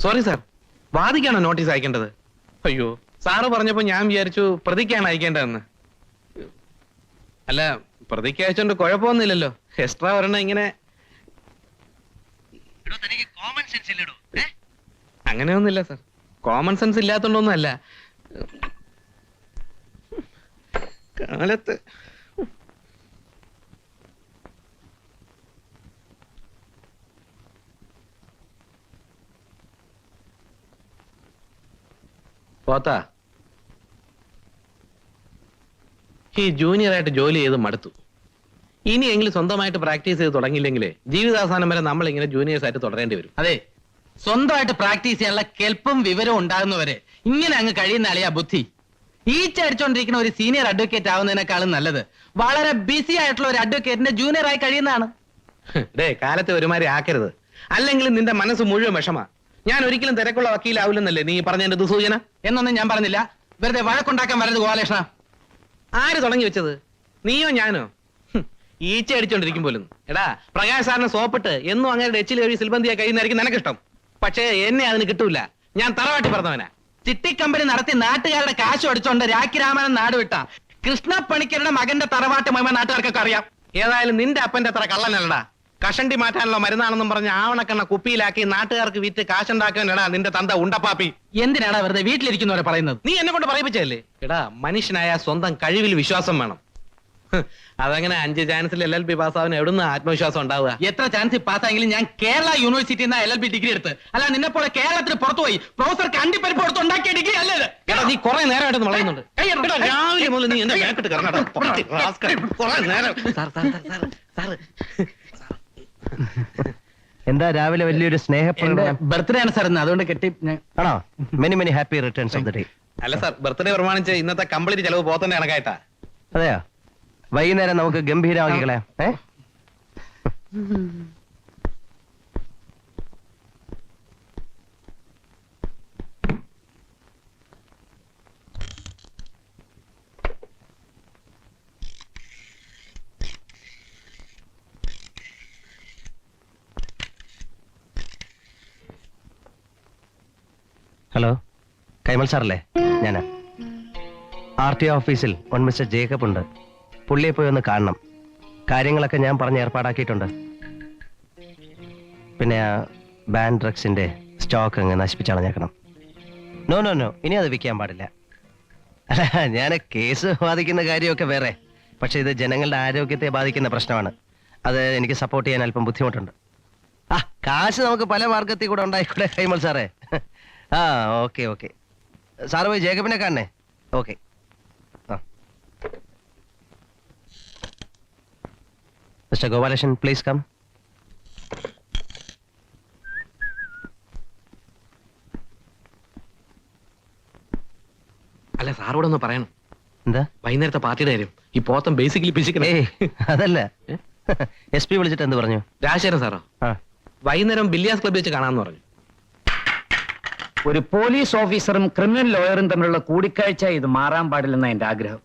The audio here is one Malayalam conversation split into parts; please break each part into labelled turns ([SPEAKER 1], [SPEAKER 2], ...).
[SPEAKER 1] സോറി സാർ, വാദിക്കാണോ നോട്ടീസ് അയക്കേണ്ടത്? അയ്യോ, സാറ് പറഞ്ഞപ്പോ ഞാൻ വിചാരിച്ചു പ്രതിക്കാണ് അയക്കേണ്ടതെന്ന്. അല്ല, പ്രതിക്ക് അയച്ചോണ്ട് കുഴപ്പമൊന്നുമില്ലല്ലോ. എക്സ്ട്രാ ഒരെണ്ണം ഇങ്ങനെ. അങ്ങനെയൊന്നുമില്ല സാർ, കോമൺ സെൻസ് ഇല്ലാത്തോണ്ടൊന്നും അല്ല. കാലത്ത് പോത്താ, ഈ ജൂനിയറായിട്ട് ജോലി ചെയ്ത് മടുത്തു. ഇനിയെങ്കിലും സ്വന്തമായിട്ട് പ്രാക്ടീസ് ചെയ്ത് തുടങ്ങിയില്ലെങ്കിലേ ജീവിതാവസാനം വരെ നമ്മൾ ഇങ്ങനെ ജൂനിയേഴ്സ് ആയിട്ട് തുടരേണ്ടി വരും.
[SPEAKER 2] അതെ, സ്വന്തമായിട്ട് പ്രാക്ടീസ് ചെയ്യാനുള്ള കെൽപ്പും വിവരവും ഉണ്ടാകുന്നവരെ ഇങ്ങനെ അങ്ങ് കഴിയുന്ന അളിയാ ബുദ്ധി. അടിച്ചോണ്ടിരിക്കുന്ന ഒരു സീനിയർ അഡ്വക്കേറ്റ് ആവുന്നതിനേക്കാളും നല്ലത് വളരെ ബിസി ആയിട്ടുള്ള ഒരു അഡ്വക്കേറ്റിന്റെ ജൂനിയർ ആയി കഴിയുന്നതാണ്.
[SPEAKER 1] കാലത്തെ ഒരുമാതിരി ആക്കരുത്, അല്ലെങ്കിൽ നിന്റെ മനസ്സ് മുഴുവൻ വിഷമാ. ഞാൻ ഒരിക്കലും തിരക്കുള്ള വക്കീലാവില്ലെന്നല്ലേ നീ പറഞ്ഞതിന്റെ ദുസൂചന?
[SPEAKER 2] എന്നൊന്നും ഞാൻ പറഞ്ഞില്ല. വെറുതെ വഴക്കുണ്ടാക്കാൻ വരരുത് ഗോപാലകൃഷ്ണ.
[SPEAKER 1] ആര് തുടങ്ങി വെച്ചത്, നീയോ ഞാനോ? ഈച്ച അടിച്ചോണ്ടിരിക്കും പോലും. എടാ, പ്രകാശ് സാറിനെ സോപ്പിട്ട് എന്നും അങ്ങനെ എച്ചിൽ കഴി സിൽബന്തിയായി കഴിയുന്നതായിരിക്കും നിനക്കിഷ്ടം. പക്ഷേ എന്നെ അതിന് കിട്ടൂല. ഞാൻ തറവാട്ടി പറഞ്ഞവനാ.
[SPEAKER 2] ചിട്ടിക്കമ്പനി നടത്തി നാട്ടുകാരുടെ കാശ് അടിച്ചോണ്ട് രാഖിരാമൻ നാട് വിട്ട കൃഷ്ണ പണിക്കരുടെ മകന്റെ തറവാട്ട് മഹിമ നാട്ടുകാർക്കൊക്കെ അറിയാം.
[SPEAKER 1] ഏതായാലും നിന്റെ അപ്പന്റെ അത്ര കള്ളനല്ലടാ. കഷണ്ടി മാറ്റാനുള്ള മരുന്നാണെന്നും പറഞ്ഞ് ആവണക്കണ്ണ കുപ്പിയിലാക്കി നാട്ടുകാർക്ക് വിറ്റ് കാശുണ്ടാക്കാനടാ നിന്റെ തന്ത ഉണ്ടപ്പാപ്പി.
[SPEAKER 2] എന്തിനാണ് വെറുതെ വീട്ടിലിരിക്കുന്നവരെ പറയുന്നത്?
[SPEAKER 1] നീ എന്നെ കൊണ്ട് പറയിപ്പിച്ചല്ലേ? എടാ, മനുഷ്യനായ സ്വന്തം കഴിവിൽ വിശ്വാസം വേണം. അതങ്ങനെ 5 ചാൻസിൽ LLB പാസ്സാവാൻ എവിടുന്ന് ആത്മവിശ്വാസം ഉണ്ടാവുക?
[SPEAKER 2] എത്ര ചാൻസ് പാസ്സായെങ്കിലും ഞാൻ കേരള യൂണിവേഴ്സിറ്റി LLB ഡിഗ്രി എടുത്ത്, അല്ല നിന്നെ പോലെ കേരളത്തിന് പുറത്തുപോയി പ്രൊഫസർക്ക് അണ്ടിപ്പരിപ്പ് കൊടുത്ത് ഉണ്ടാക്കിയ ഡിഗ്രി അല്ലേ?
[SPEAKER 1] നീ കുറെ നേരമായിട്ട് വളയുന്നുണ്ട്. രാവിലെ മുതൽ നീ എന്റെ മേക്കിട്ട്
[SPEAKER 3] എന്താ രാവിലെ വലിയൊരു സ്നേഹപ്രകടനം?
[SPEAKER 2] ബർത്ത്ഡേ ആണ് സാർ, അതുകൊണ്ട് കെട്ടി.
[SPEAKER 3] ആണോ? Many many happy returns of the day.
[SPEAKER 1] അല്ല സാർ, ബർത്ത്ഡേ പ്രമാണിച്ച് ഇന്നത്തെ കംപ്ലീറ്റ് ചെലവ് പോത്തന്നെ കണക്കായിട്ടാ.
[SPEAKER 3] അതെയോ? വൈകുന്നേരം നമുക്ക് ഗംഭീരമാക്കി കളയാം. ഹലോ, കൈമൾ സാറല്ലേ? ഞാനാ. RTO ഓഫീസിൽ മിസ്റ്റർ ജേക്കബ് ഉണ്ട്. പുള്ളിയെ പോയി ഒന്ന് കാണണം. കാര്യങ്ങളൊക്കെ ഞാൻ പറഞ്ഞ് ഏർപ്പാടാക്കിയിട്ടുണ്ട്. പിന്നെ ആ ബാൻ ഡ്രഗ്സിന്റെ സ്റ്റോക്ക് അങ്ങ് നശിപ്പിച്ചളഞ്ഞേക്കണം. നോ നോ നോ, ഇനി അത് വിൽക്കാൻ പാടില്ല. അല്ല, ഞാൻ കേസ് ബാധിക്കുന്ന കാര്യമൊക്കെ വേറെ, പക്ഷെ ഇത് ജനങ്ങളുടെ ആരോഗ്യത്തെ ബാധിക്കുന്ന പ്രശ്നമാണ്. അത് എനിക്ക് സപ്പോർട്ട് ചെയ്യാൻ അല്പം ബുദ്ധിമുട്ടുണ്ട്. കാശ് നമുക്ക് പല മാർഗത്തിൽ കൂടെ ഉണ്ടായിക്കൂടെ കൈമൾ സാറേ? Okay okay. സാറ് പോയി ജേക്കബിനെ കാണണേ. Okay. Mr. Gopalakrishnan, please come.
[SPEAKER 1] അല്ല, സാറോട് ഒന്ന് പറയണം.
[SPEAKER 3] എന്താ?
[SPEAKER 1] വൈകുന്നേരത്തെ പാർട്ടിയുടെ കാര്യം. ഈ പോത്തം ബേസിക്കലി പിശിക്കണേ.
[SPEAKER 3] അതല്ല, SP വിളിച്ചിട്ട് എന്ത് പറഞ്ഞു?
[SPEAKER 1] രാജശേഖരൻ സാറോ? വൈകുന്നേരം ബില്ലിയാസ് ക്ലബ് വെച്ച് കാണാന്ന് പറഞ്ഞു.
[SPEAKER 4] ഒരു പോലീസ് ഓഫീസറും ക്രിമിനൽ ലോയറും തമ്മിലുള്ള കൂടിക്കാഴ്ച ഇത് മാറാൻ പാടില്ലെന്ന എന്റെ ആഗ്രഹം.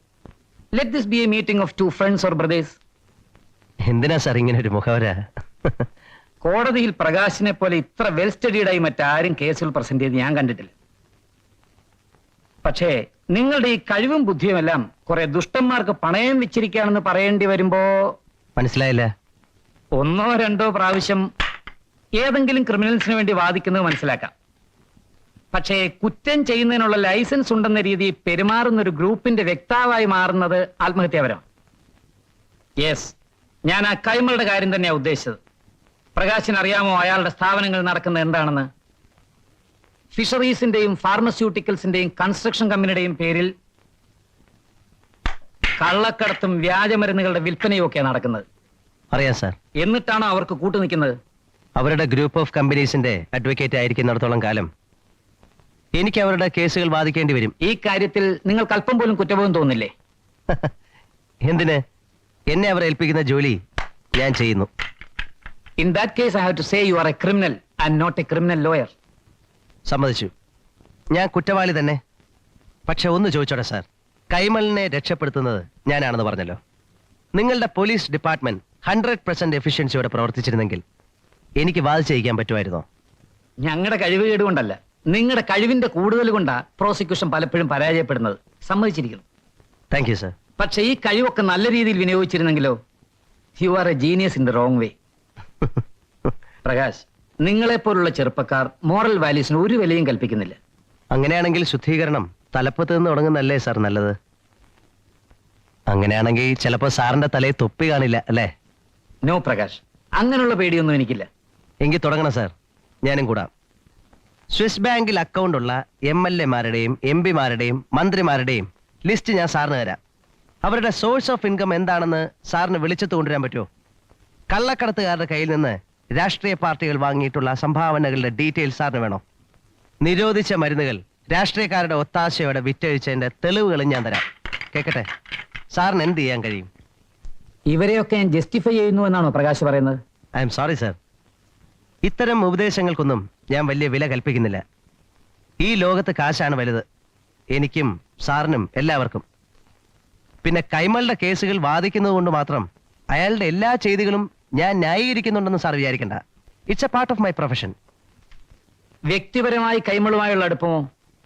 [SPEAKER 4] Let this B A meeting of 2 friends or brothers.
[SPEAKER 3] എന്തിനാ സാർ ഇങ്ങനെ ഒരു മുഖവര?
[SPEAKER 4] കോടതിയിൽ പ്രകാശിനെ പോലെ ഇത്ര വെൽ സ്റ്റഡീഡായി മറ്റാരും കേസുകൾ പ്രസന്റ് ചെയ്ത് ഞാൻ കണ്ടിട്ടില്ല. പക്ഷേ നിങ്ങളുടെ ഈ കഴിവും ബുദ്ധിയുമെല്ലാം കുറെ ദുഷ്ടന്മാർക്ക് പണയം വെച്ചിരിക്കുകയാണെന്ന് പറയേണ്ടി വരുമ്പോ...
[SPEAKER 3] മനസ്സിലായില്ല.
[SPEAKER 4] 1 or 2 പ്രാവശ്യം ഏതെങ്കിലും ക്രിമിനൽസിന് വേണ്ടി വാദിക്കുന്നത് മനസ്സിലാക്കാം. പക്ഷേ കുറ്റം ചെയ്യുന്നതിനുള്ള ലൈസൻസ് ഉണ്ടെന്ന രീതിയിൽ പെരുമാറുന്ന ഒരു ഗ്രൂപ്പിന്റെ വ്യക്താവായി മാറുന്നത് ആത്മഹത്യാപരം. യെസ്, ഞാൻ ആ കൈമളുടെ കാര്യം തന്നെയാണ് ഉദ്ദേശിച്ചത്. പ്രകാശിന് അറിയാമോ അയാളുടെ സ്ഥാപനങ്ങൾ നടക്കുന്നത് എന്താണെന്ന്? ഫിഷറീസിന്റെയും ഫാർമസ്യൂട്ടിക്കൽസിന്റെയും കൺസ്ട്രക്ഷൻ കമ്പനിയുടെയും പേരിൽ കള്ളക്കടത്തും വ്യാജമരുന്നുകളുടെ വിൽപ്പനയും ഒക്കെയാണ് നടക്കുന്നത്.
[SPEAKER 3] അറിയാം സാർ.
[SPEAKER 4] എന്നിട്ടാണോ അവർക്ക് കൂട്ടുനിൽക്കുന്നത്?
[SPEAKER 3] അവരുടെ ഗ്രൂപ്പ് ഓഫ് കമ്പനീസിന്റെ അഡ്വക്കേറ്റ് ആയിരിക്കുന്നിടത്തോളം കാലം എനിക്ക് അവരുടെ കേസുകൾ വാദിക്കേണ്ടി വരും.
[SPEAKER 4] ഈ കാര്യത്തിൽ നിങ്ങൾക്ക് അല്പം പോലും കുറ്റബോധം തോന്നില്ലേ?
[SPEAKER 3] എന്തിന്? എന്നെ അവർ ഏൽപ്പിക്കുന്ന ജോലി ഞാൻ ചെയ്യുന്നു.
[SPEAKER 4] In that case, I have to say you are a criminal and not a criminal lawyer.
[SPEAKER 3] സമ്മതിച്ചു, ഞാൻ കുറ്റവാളി തന്നെ. പക്ഷെ ഒന്ന് ചോദിച്ചോട്ടെ സാർ, കൈമളിനെ രക്ഷപ്പെടുത്തുന്നത് ഞാനാണെന്ന് പറഞ്ഞല്ലോ. നിങ്ങളുടെ പോലീസ് ഡിപ്പാർട്ട്മെന്റ് 100% എഫിഷ്യൻസിയോടെ പ്രവർത്തിച്ചിരുന്നെങ്കിൽ എനിക്ക് വാദിച്ചയക്കാൻ പറ്റുമായിരുന്നോ?
[SPEAKER 4] ഞങ്ങളുടെ കഴിവുകേട് കൊണ്ടല്ല, നിങ്ങളുടെ കഴിവിന്റെ കൂടുതൽ കൊണ്ടാ പ്രോസിക്യൂഷൻ പലപ്പോഴും പരാജയപ്പെടുന്നത്. സമ്മതിച്ചിരിക്കുന്നു.
[SPEAKER 3] Thank you sir.
[SPEAKER 4] പക്ഷെ ഈ കഴിവൊക്കെ നല്ല രീതിയിൽ വിനിയോഗിച്ചിരുന്നെങ്കിലോ? You are a genius in the wrong way. Prakash, നിങ്ങളെപ്പോലുള്ള ചെറുപ്പക്കാർ മോറൽ വാല്യൂസിന് ഒരു വിലയും കൽപ്പിക്കുന്നില്ല.
[SPEAKER 3] അങ്ങനെയാണെങ്കിൽ ശുദ്ധീകരണം തലപ്പത്ത് നിന്ന് തുടങ്ങുന്നല്ലേ സാർ നല്ലത്? അങ്ങനെയാണെങ്കിൽ ചിലപ്പോ സാറിന്റെ തലയിൽ തൊപ്പി കാണില്ല അല്ലേ?
[SPEAKER 4] നോ പ്രകാശ്, അങ്ങനെയുള്ള പേടിയൊന്നും എനിക്കില്ല.
[SPEAKER 3] എങ്കിൽ തുടങ്ങണം സാർ, ഞാനും കൂടാം. സ്വിസ് ബാങ്കിൽ അക്കൗണ്ട് ഉള്ള MLA-മാരുടെയും MP-മാരുടെയും മന്ത്രിമാരുടെയും ലിസ്റ്റ് ഞാൻ സാറിന് തരാം. അവരുടെ സോഴ്സ് ഓഫ് ഇൻകം എന്താണെന്ന് സാറിന് വിളിച്ചെത്ത് കൊണ്ടുവരാൻ പറ്റുമോ? കള്ളക്കടത്തുകാരുടെ കയ്യിൽ നിന്ന് രാഷ്ട്രീയ പാർട്ടികൾ വാങ്ങിയിട്ടുള്ള സംഭാവനകളുടെ ഡീറ്റെയിൽസ് സാറിന് വേണോ? നിരോധിച്ച മരുന്നുകൾ രാഷ്ട്രീയക്കാരുടെ ഒത്താശയോടെ വിറ്റഴിച്ചതിന്റെ തെളിവുകളും ഞാൻ തരാം. കേക്കട്ടെ, സാറിന് എന്ത് ചെയ്യാൻ കഴിയും?
[SPEAKER 4] ഇവരെയൊക്കെ ഞാൻ ജസ്റ്റിഫൈ ചെയ്യുന്നു എന്നാണോ പ്രകാശ് പറയുന്നത്?
[SPEAKER 3] ഐ എം സോറി സർ, ഇത്തരം ഉപദേശങ്ങൾക്കൊന്നും ഞാൻ വലിയ വില കൽപ്പിക്കുന്നില്ല. ഈ ലോകത്ത് കാശാണ് വലുത്, എനിക്കും സാറിനും എല്ലാവർക്കും. പിന്നെ കൈമളുടെ കേസുകൾ വാദിക്കുന്നത് കൊണ്ട് മാത്രം അയാളുടെ എല്ലാ ചെയ്തികളും ഞാൻ ന്യായീകരിക്കുന്നുണ്ടെന്ന് സാർ വിചാരിക്കണ്ട. It's A part of my profession.
[SPEAKER 4] വ്യക്തിപരമായി കൈമളുമായുള്ള അടുപ്പമോ?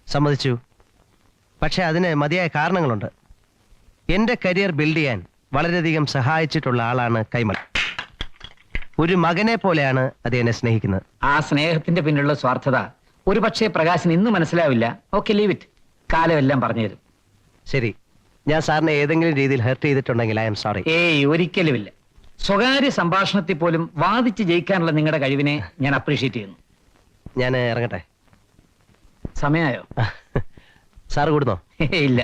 [SPEAKER 3] സമ്മതിച്ചു. പക്ഷെ അതിന് മതിയായ കാരണങ്ങളുണ്ട്. എന്റെ കരിയർ ബിൽഡ് ചെയ്യാൻ വളരെയധികം സഹായിച്ചിട്ടുള്ള ആളാണ് കൈമൾ. ഒരു മകനെ പോലെയാണ് അത് എന്നെ സ്നേഹിക്കുന്നത്.
[SPEAKER 4] ആ സ്നേഹത്തിന്റെ പിന്നിലുള്ള സ്വാർത്ഥത ഒരു പക്ഷേ പ്രകാശിന് ഇന്ന് മനസ്സിലാവില്ല. Okay, leave it. കാലമെല്ലാം പറഞ്ഞു തരും.
[SPEAKER 3] ശരി, ഞാൻ സാറിനെ ഏതെങ്കിലും രീതിയിൽ ഹെർട്ട് ചെയ്തിട്ടുണ്ടെങ്കിൽ ഐ എം സോറി.
[SPEAKER 4] ഏയ്, ഒരിക്കലുമില്ല. സ്വകാര്യ സംഭാഷണത്തിൽ പോലും വാദിച്ച് ജയിക്കാനുള്ള നിങ്ങളുടെ കഴിവിനെ ഞാൻ അപ്രീഷിയേറ്റ് ചെയ്യുന്നു.
[SPEAKER 3] ഞാൻ ഇറങ്ങട്ടെ.
[SPEAKER 4] സമയമായോ?
[SPEAKER 3] സാർ കൂടുന്നോ?
[SPEAKER 4] ഇല്ല.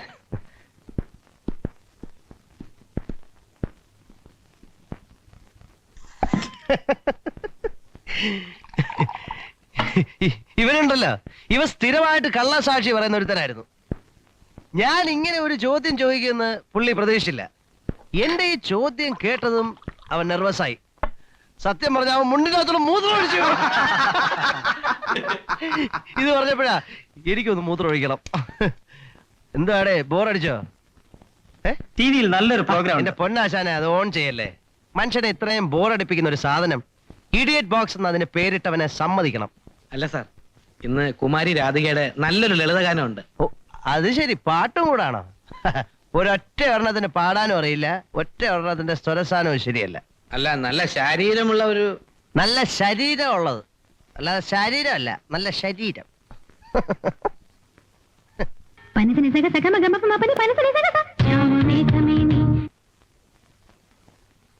[SPEAKER 3] ഇവനുണ്ടല്ലോ, ഇവ സ്ഥിരമായിട്ട് കള്ളസാക്ഷി പറയുന്ന ഒരുത്തനായിരുന്നു. ഞാൻ ഇങ്ങനെ ഒരു ചോദ്യം ചോദിക്കുമെന്ന് പുള്ളി പ്രതീക്ഷിച്ചില്ല. എന്റെ ഈ ചോദ്യം കേട്ടതും അവൻ നെർവസായി. സത്യം പറഞ്ഞ അവൻ മുണ്ടിനകത്തുള്ള മൂത്രം ഒഴിച്ചു. ഇത് പറഞ്ഞപ്പോഴാ എനിക്കൊന്ന് മൂത്രം ഒഴിക്കണം. എന്താടേ, ബോറടിച്ചോ?
[SPEAKER 4] ടിവിയിൽ നല്ലൊരു പ്രോഗ്രാം.
[SPEAKER 3] എന്റെ പൊന്നാശാനെ, അത് ഓൺ ചെയ്യല്ലേ. മനുഷ്യനെ ഇത്രയും ബോറടിപ്പിക്കുന്ന ഒരു സാധനം. ഇഡിയറ്റ് ബോക്സ് എന്ന് അതിന് പേരിട്ടവനെ സമ്മതിക്കണം.
[SPEAKER 1] അല്ല സാർ, ഇന്ന് കുമാരി രാധികയുടെ നല്ലൊരു ലളിതഗാനമുണ്ട്.
[SPEAKER 3] ഓ, അത് ശരി, പാട്ടും കൂടാണോ? ഒരൊറ്റ ഒരെണ്ണത്തിന് പാടാനും അറിയില്ല, ഒറ്റ ഒരെണ്ണത്തിന്റെ സ്വരസാനവും ശരിയല്ല.
[SPEAKER 1] അല്ല, നല്ല ശാരീരമുള്ള ഒരു
[SPEAKER 3] നല്ല ശരീരം ഉള്ളത്, അല്ലാതെ ശരീരമല്ല, നല്ല ശരീരം.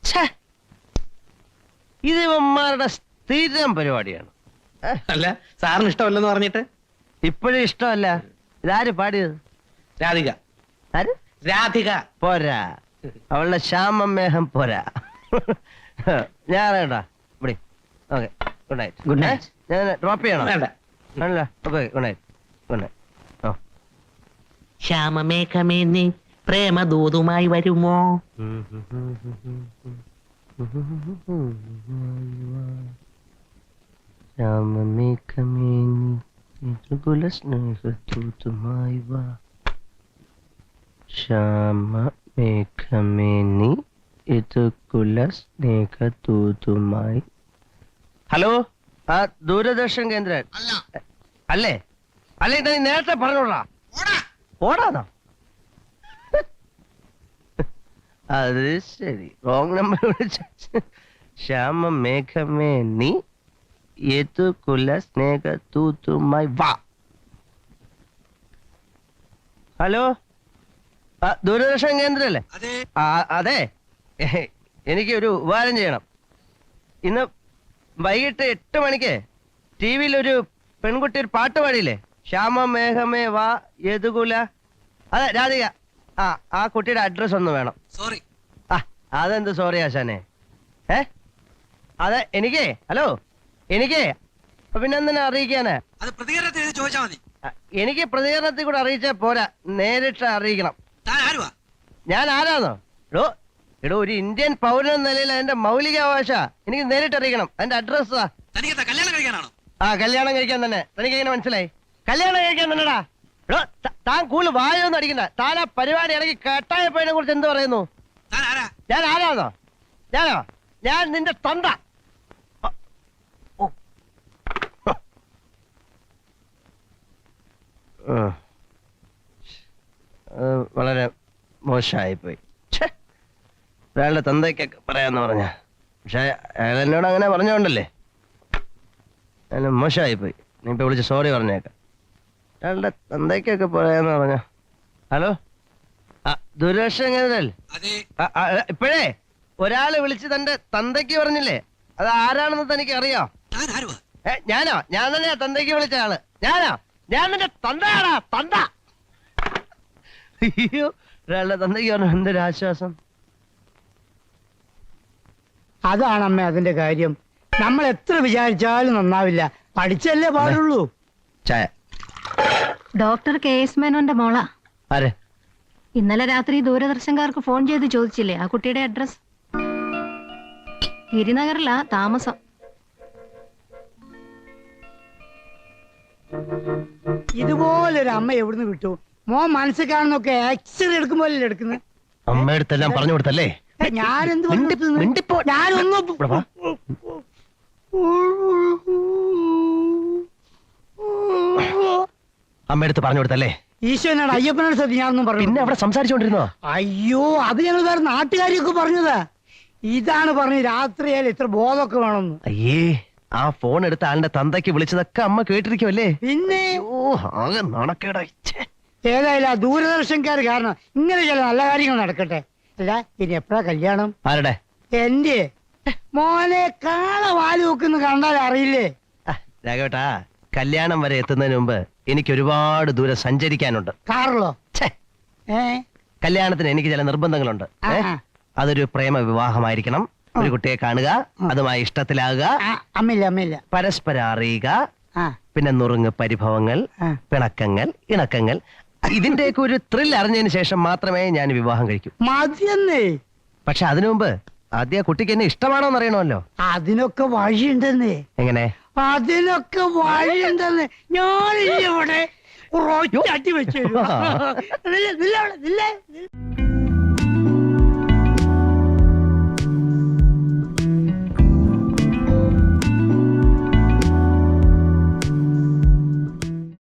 [SPEAKER 3] ഛെ, ഇത് ഇവന്മാരുടെ സ്ഥിരം പരിപാടിയാണ്.
[SPEAKER 1] അല്ല, സാറിന് ഇഷ്ടമല്ലെന്ന് പറഞ്ഞിട്ട്
[SPEAKER 3] ഇപ്പോഴും ഇഷ്ടമല്ല. ഇതാര് പാടിയത്?
[SPEAKER 1] രാധിക.
[SPEAKER 3] ആര്?
[SPEAKER 1] രാധിക
[SPEAKER 3] പോരാ, അവളുടെ ശ്യാമമേഹം പോരാ. ഞാൻ കേട്ടാ ഇവിടെ. Okay, good night.
[SPEAKER 4] Good night.
[SPEAKER 3] ഞാൻ ഡ്രോപ്പ് ചെയ്യണം?
[SPEAKER 1] വേണ്ട.
[SPEAKER 3] ആണല്ലോ. Okay, good night. Good night. ഓ,
[SPEAKER 1] ശ്യാമമേഘമേ നീ പ്രേമദൂതുമായി വരുമോ?
[SPEAKER 3] ശ്യാമമേഘമേ നീ സ്നേഹദൂതുമായി വാ. ശ്യാമമേഘമേ നീ സ്നേഹദൂതുമായി. ഹലോ, ആ ദൂരദർശൻ കേന്ദ്രൻ അല്ലേ? അല്ലേ, നീ നേരത്തെ പറഞ്ഞോളാ. ഓടാന്നോ? അത് ശരി, റോങ് നമ്പർ വിളിച്ച. ശ്യാമമേഘമേ നീ സ്നേഹദൂതുമായി വാ. ഹലോ, ദൂരദർശൻ കേന്ദ്രല്ലേ? അതെ, എനിക്ക് ഒരു ഉപകാരം ചെയ്യണം. ഇന്ന് വൈകിട്ട് 8 മണിക്ക് TV-യിൽ ഒരു പെൺകുട്ടി ഒരു പാട്ട് പാടിയില്ലേ? ശ്യാമമേഘമേ വാ യദുകുല. അതെ, രാധിക. ആ കുട്ടിയുടെ അഡ്രസ് ഒന്ന് വേണം.
[SPEAKER 5] സോറി.
[SPEAKER 3] അതെന്ത് സോറി ആശാനെ? അതെ, എനിക്ക് ഹലോ, എനിക്ക് പിന്നെന്തിനാ അറിയിക്കാന്?
[SPEAKER 5] അത് പ്രതികരണത്തിൽ എഴുതി ചോദിച്ചാൽ മതി.
[SPEAKER 3] എനിക്ക് പ്രതികരണത്തിൽ കൂടെ അറിയിച്ചാൽ പോരാ, നേരിട്ട് അറിയിക്കണം.
[SPEAKER 5] താൻ ആരുവാ?
[SPEAKER 3] ഞാൻ ആരാന്നോ? എടോ, ഒരു ഇന്ത്യൻ പൗരൻ എന്ന നിലയിൽ അതിന്റെ മൗലികാവകാശ എനിക്ക് നേരിട്ട് അറിയിക്കണം. അതിന്റെ അഡ്രസ്.
[SPEAKER 5] തനിക്ക് കല്യാണം കഴിക്കാനാണോ?
[SPEAKER 3] കല്യാണം കഴിക്കാൻ തന്നെ. തനിക്ക് എങ്ങനെ മനസ്സിലായി? കല്യാണം കഴിക്കാൻ തന്നെടാ. എടോ, താൻ കൂടുതൽ വായൊന്നും അടിക്കണ്ട. താൻ ആ പരിപാടി ഇടയ്ക്ക് കട്ടായപ്പോയതിനെ കുറിച്ച് എന്ത് പറയുന്നു?
[SPEAKER 5] താൻ ആരാ?
[SPEAKER 3] ഞാൻ ആരാന്നോ? ഞാൻ നിന്റെ തന്ത. ഉം. അത് വളരെ മോശമായിപ്പോയി. ഒരാളുടെ തന്തയ്ക്കൊക്കെ പറയാന്ന് പറഞ്ഞ, പക്ഷെ അയാൾ എന്നോട് അങ്ങനെ പറഞ്ഞോണ്ടല്ലേ ഞാൻ മോശമായിപ്പോയി. നീ ഇപ്പൊ വിളിച്ച് സോറി പറഞ്ഞേക്കാം. അയാളുടെ തന്തയ്ക്കൊക്കെ പറയാന്ന് പറഞ്ഞ. ഹലോ, ദുരക്ഷ എങ്ങനെയല്ലേ?
[SPEAKER 5] അതെ.
[SPEAKER 3] ഇപ്പോഴേ ഒരാള് വിളിച്ച് തന്റെ തന്തയ്ക്ക് പറഞ്ഞില്ലേ, അത് ആരാണെന്ന് തനിക്ക് അറിയോ?
[SPEAKER 5] താൻ ആരുവാ?
[SPEAKER 3] ഞാനോ? ഞാൻ തന്നെയാ തന്തയ്ക്ക് വിളിച്ച ആള്. ഞാനോ? ഞാൻ നിന്റെ തന്തയാടാ, തന്ത. അയ്യോ, ഒരാളുടെ തന്തയ്ക്ക് പറഞ്ഞു. എന്തൊരു ആശ്വാസം.
[SPEAKER 6] അതാണ് അമ്മ അതിന്റെ കാര്യം. നമ്മൾ എത്ര വിചാരിച്ചാലും നന്നാവില്ല. പഠിച്ചല്ലേ പാടുള്ളൂ.
[SPEAKER 3] ചായ.
[SPEAKER 7] ഡോക്ടർ KS മേനോന്റെ മോള.
[SPEAKER 3] ആരെ?
[SPEAKER 7] ഇന്നലെ രാത്രി ദൂരദർശൻകാർക്ക് ഫോൺ ചെയ്ത് ചോദിച്ചില്ലേ ആ കുട്ടിയുടെ അഡ്രസ്? ഗിരിനഗറിലാ താമസം.
[SPEAKER 6] ഇതുപോലൊരു അമ്മ എവിടുന്ന് കിട്ടു? മോൻ മനസ്സിൽ കാണുന്നൊക്കെ എക്സ്റേ എടുക്കുമ്പോഴല്ലേ എടുക്കുന്നത്?
[SPEAKER 3] അമ്മയടുത്തെല്ലാം പറഞ്ഞു കൊടുത്തല്ലേ?
[SPEAKER 6] ഞാനെന്ത്
[SPEAKER 3] മിണ്ടിപ്പോ.
[SPEAKER 6] ഞാനൊന്നും
[SPEAKER 3] ഇവിടെ വാ. അമ്മയടുത്ത് പറഞ്ഞു കൊടുത്തല്ലേ?
[SPEAKER 6] ഈശോനാണ് അയ്യപ്പനോട് സത്യം ഞാനൊന്നും
[SPEAKER 3] പിന്നെ
[SPEAKER 6] പറഞ്ഞു.
[SPEAKER 3] അവിടെ സംസാരിച്ചോണ്ടിരുന്നോ?
[SPEAKER 6] അയ്യോ, അത് ഞങ്ങൾ വേറെ നാട്ടുകാരിയൊക്കെ പറഞ്ഞതാ. ഇതാണ് പറഞ്ഞ് രാത്രിയായാലും ഇത്ര ബോധമൊക്കെ വേണമെന്ന്.
[SPEAKER 3] അയ്യേ, ആ ഫോൺ എടുത്ത ആളിന്റെ തന്തയ്ക്ക് വിളിച്ചതൊക്കെ അമ്മ കേട്ടിരിക്കുമല്ലേ?
[SPEAKER 6] പിന്നെ
[SPEAKER 3] ഓ, ആകെ നാണക്കേടായി. ഛെ.
[SPEAKER 6] ഏതായാലും ആ ദൂരദർശൻകാർ കാരണം ഇങ്ങനെ ചില നല്ല കാര്യങ്ങൾ നടക്കട്ടെ. അല്ല, ഇനി എപ്പോഴാ കല്യാണം?
[SPEAKER 3] ആരുടെ?
[SPEAKER 6] എന്റെ മോനെ കാള വാല് വെക്കുന്ന കണ്ടാൽ അറിയില്ലേ?
[SPEAKER 3] രാഘവേട്ടാ, കല്യാണം വരെ എത്തുന്നതിന് മുമ്പ് എനിക്ക് ഒരുപാട് ദൂരം സഞ്ചരിക്കാനുണ്ട്.
[SPEAKER 6] കാറിലോ?
[SPEAKER 3] ഛെ.
[SPEAKER 6] ഏ
[SPEAKER 3] കല്യാണത്തിന് എനിക്ക് ചില നിർബന്ധങ്ങളുണ്ട്.
[SPEAKER 6] ആ,
[SPEAKER 3] ഏ?
[SPEAKER 6] ആ.
[SPEAKER 3] അതൊരു പ്രേമ വിവാഹമായിരിക്കണം. ഒരു കുട്ടിയെ കാണുക, അതുമായി ഇഷ്ടത്തിലാകുക,
[SPEAKER 6] ആ, അമ്മയില്ല.
[SPEAKER 3] പരസ്പരം അറിയുക,
[SPEAKER 6] ആ,
[SPEAKER 3] പിന്നെ നുറുങ്ങ് പരിഭവങ്ങൾ,
[SPEAKER 6] ആ.
[SPEAKER 3] പിണക്കങ്ങൾ, ഇണക്കങ്ങൾ, ഇതിന്റെയൊക്കെ ഒരു ത്രിൽ അറിഞ്ഞതിന് ശേഷം മാത്രമേ ഞാൻ വിവാഹം കഴിക്കൂ.
[SPEAKER 6] മതിയെന്നേ.
[SPEAKER 3] പക്ഷെ അതിനു മുമ്പ് ആദ്യം ആ കുട്ടിക്ക് എന്നെ ഇഷ്ടമാണോന്ന് അറിയണമല്ലോ.
[SPEAKER 6] അതിനൊക്കെ വഴിയുണ്ടെന്നേ.
[SPEAKER 3] എങ്ങനെ?
[SPEAKER 6] അതിനൊക്കെ വഴിയുണ്ടെന്ന്. ഞാനില്ല ഇവിടെ. ഒരൊറ്റ അടി വെച്ചു.